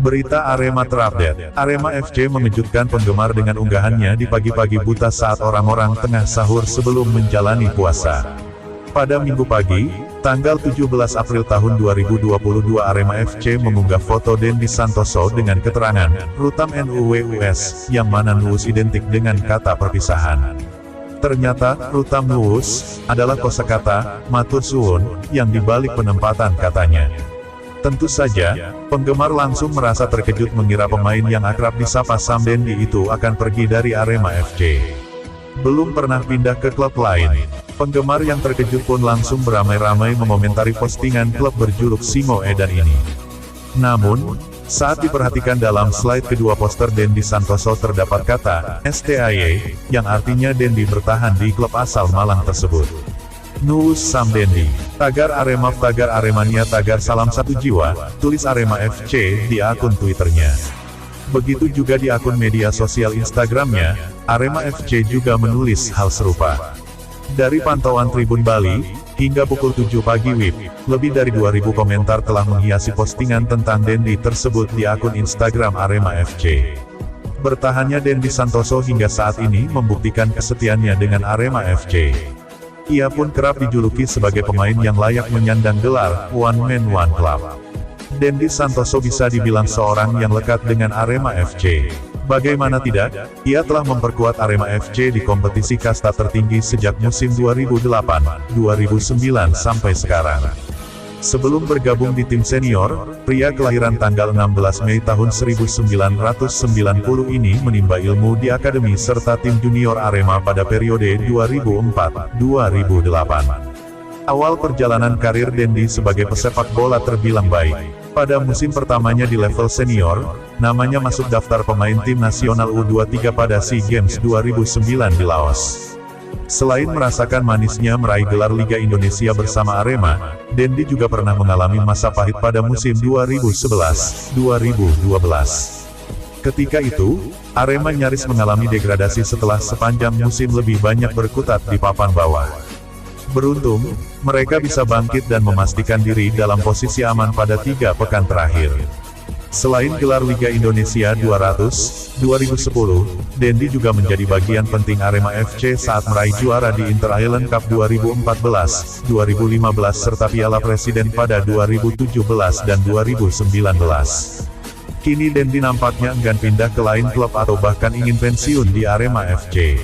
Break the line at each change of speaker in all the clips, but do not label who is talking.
Berita Arema terupdate. Arema FC mengejutkan penggemar dengan unggahannya di pagi-pagi buta saat orang-orang tengah sahur sebelum menjalani puasa. Pada Minggu pagi, tanggal 17 April tahun 2022 Arema FC mengunggah foto Dendi Santoso dengan keterangan, Rutam NUWUS, yang mana nuwus identik dengan kata perpisahan. Ternyata, Rutam nuwus adalah kosakata matur suwun yang dibalik penempatan katanya. Tentu saja, penggemar langsung merasa terkejut mengira pemain yang akrab disapa Sam Dendi itu akan pergi dari Arema FC. Belum pernah pindah ke klub lain. Penggemar yang terkejut pun langsung beramai-ramai mengomentari postingan klub berjuluk Singo Edan ini. Namun, saat diperhatikan dalam slide kedua poster Dendi Santoso terdapat kata STAY, yang artinya Dendi bertahan di klub asal Malang tersebut. Nuwus Sam Dendi, tagar Arema, tagar Aremania, tagar salam satu jiwa, tulis Arema FC di akun Twitternya. Begitu juga di akun media sosial Instagramnya, Arema FC juga menulis hal serupa. Dari pantauan Tribun Bali, hingga pukul 7 pagi WIB, lebih dari 2.000 komentar telah menghiasi postingan tentang Dendi tersebut di akun Instagram Arema FC. Bertahannya Dendi Santoso hingga saat ini membuktikan kesetiaannya dengan Arema FC. Ia pun kerap dijuluki sebagai pemain yang layak menyandang gelar One Man One Club. Dendi Santoso bisa dibilang seorang yang lekat dengan Arema FC. Bagaimana tidak, ia telah memperkuat Arema FC di kompetisi kasta tertinggi sejak musim 2008-2009 sampai sekarang. Sebelum bergabung di tim senior, pria kelahiran tanggal 16 Mei tahun 1990 ini menimba ilmu di akademi serta tim junior Arema pada periode 2004-2008. Awal perjalanan karir Dendi sebagai pesepak bola terbilang baik. Pada musim pertamanya di level senior, namanya masuk daftar pemain tim nasional U23 pada SEA Games 2009 di Laos. Selain merasakan manisnya meraih gelar Liga Indonesia bersama Arema, Dendi juga pernah mengalami masa pahit pada musim 2011-2012. Ketika itu, Arema nyaris mengalami degradasi setelah sepanjang musim lebih banyak berkutat di papan bawah. Beruntung, mereka bisa bangkit dan memastikan diri dalam posisi aman pada 3 pekan terakhir. Selain gelar Liga Indonesia 200, 2010, Dendi juga menjadi bagian penting Arema FC saat meraih juara di Inter Island Cup 2014, 2015 serta Piala Presiden pada 2017 dan 2019. Kini Dendi nampaknya enggan pindah ke lain klub atau bahkan ingin pensiun di Arema FC.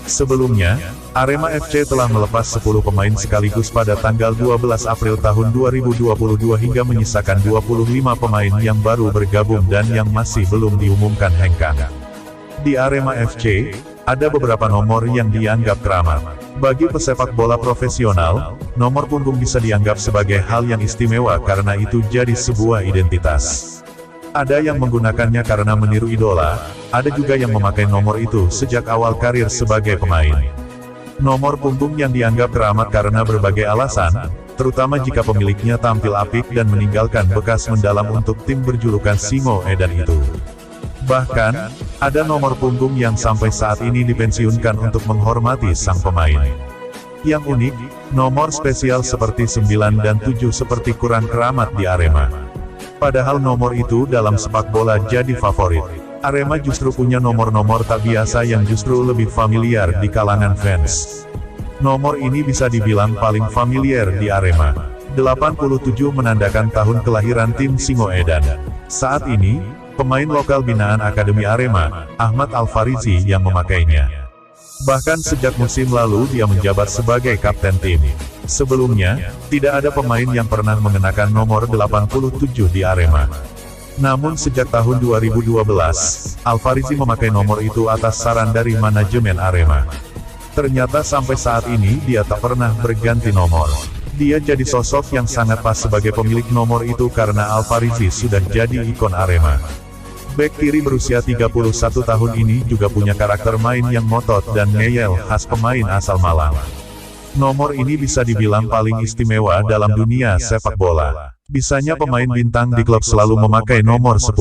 Sebelumnya, Arema FC telah melepas 10 pemain sekaligus pada tanggal 12 April tahun 2022 hingga menyisakan 25 pemain yang baru bergabung dan yang masih belum diumumkan hengkang. Di Arema FC, ada beberapa nomor yang dianggap keramat. Bagi pesepak bola profesional, nomor punggung bisa dianggap sebagai hal yang istimewa karena itu jadi sebuah identitas. Ada yang menggunakannya karena meniru idola, ada juga yang memakai nomor itu sejak awal karir sebagai pemain. Nomor punggung yang dianggap keramat karena berbagai alasan, terutama jika pemiliknya tampil apik dan meninggalkan bekas mendalam untuk tim berjulukan Singo Edan itu. Bahkan, ada nomor punggung yang sampai saat ini dipensiunkan untuk menghormati sang pemain. Yang unik, nomor spesial seperti 9 dan 7 seperti kurang keramat di Arema. Padahal nomor itu dalam sepak bola jadi favorit. Arema justru punya nomor-nomor tak biasa yang justru lebih familiar di kalangan fans. Nomor ini bisa dibilang paling familiar di Arema. 87 menandakan tahun kelahiran tim Singo Edan. Saat ini, pemain lokal binaan Akademi Arema, Ahmad Al-Farizi yang memakainya. Bahkan sejak musim lalu dia menjabat sebagai kapten tim. Sebelumnya, tidak ada pemain yang pernah mengenakan nomor 87 di Arema. Namun sejak tahun 2012, Al-Farizi memakai nomor itu atas saran dari manajemen Arema. Ternyata sampai saat ini dia tak pernah berganti nomor. Dia jadi sosok yang sangat pas sebagai pemilik nomor itu karena Al-Farizi sudah jadi ikon Arema. Bek kiri berusia 31 tahun ini juga punya karakter main yang ngotot dan ngeyel khas pemain asal Malang. Nomor ini bisa dibilang paling istimewa dalam dunia sepak bola. Bisanya pemain bintang di klub selalu memakai nomor 10.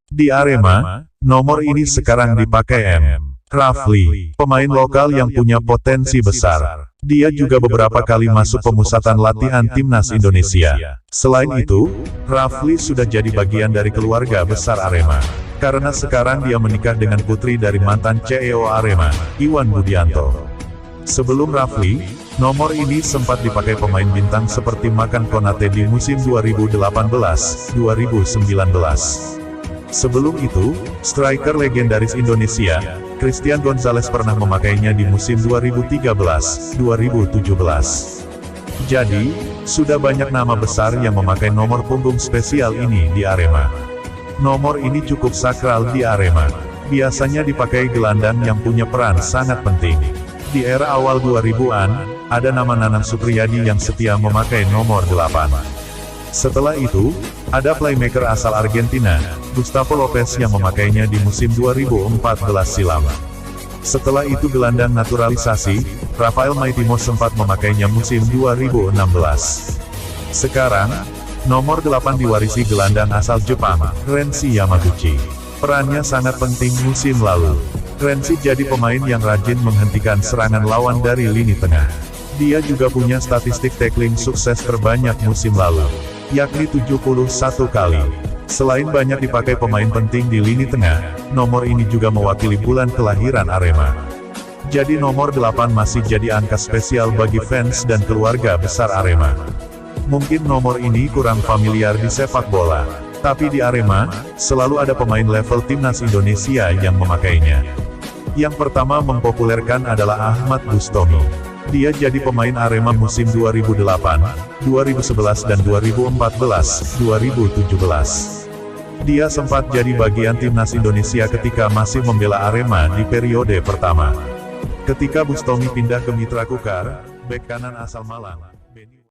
Di Arema, nomor ini sekarang dipakai M. Rafli, pemain lokal yang punya potensi besar. Dia juga beberapa kali masuk pemusatan latihan timnas Indonesia. Selain itu, Rafli sudah jadi bagian dari keluarga besar Arema. Karena sekarang dia menikah dengan putri dari mantan CEO Arema, Iwan Budianto. Sebelum Rafli, nomor ini sempat dipakai pemain bintang seperti Makan Konate di musim 2018-2019. Sebelum itu, striker legendaris Indonesia, Christian Gonzalez pernah memakainya di musim 2013-2017. Jadi, sudah banyak nama besar yang memakai nomor punggung spesial ini di Arema. Nomor ini cukup sakral di Arema. Biasanya dipakai gelandang yang punya peran sangat penting. Di era awal 2000-an, ada nama Nanang Supriyadi yang setia memakai nomor 8. Setelah itu, ada playmaker asal Argentina, Gustavo Lopez yang memakainya di musim 2014 silam. Setelah itu gelandang naturalisasi, Rafael Maitimo sempat memakainya musim 2016. Sekarang, nomor 8 diwarisi gelandang asal Jepang, Renshi Yamaguchi. Perannya sangat penting musim lalu. Renshi jadi pemain yang rajin menghentikan serangan lawan dari lini tengah. Dia juga punya statistik tackling sukses terbanyak musim lalu, yakni 71 kali. Selain banyak dipakai pemain penting di lini tengah, nomor ini juga mewakili bulan kelahiran Arema. Jadi nomor 8 masih jadi angka spesial bagi fans dan keluarga besar Arema. Mungkin nomor ini kurang familiar di sepak bola, tapi di Arema, selalu ada pemain level timnas Indonesia yang memakainya. Yang pertama mempopulerkan adalah Ahmad Bustomi. Dia jadi pemain Arema musim 2008, 2011 dan 2014-2017. Dia sempat jadi bagian timnas Indonesia ketika masih membela Arema di periode pertama. Ketika Bustomi pindah ke Mitra Kukar, bek kanan asal Malang.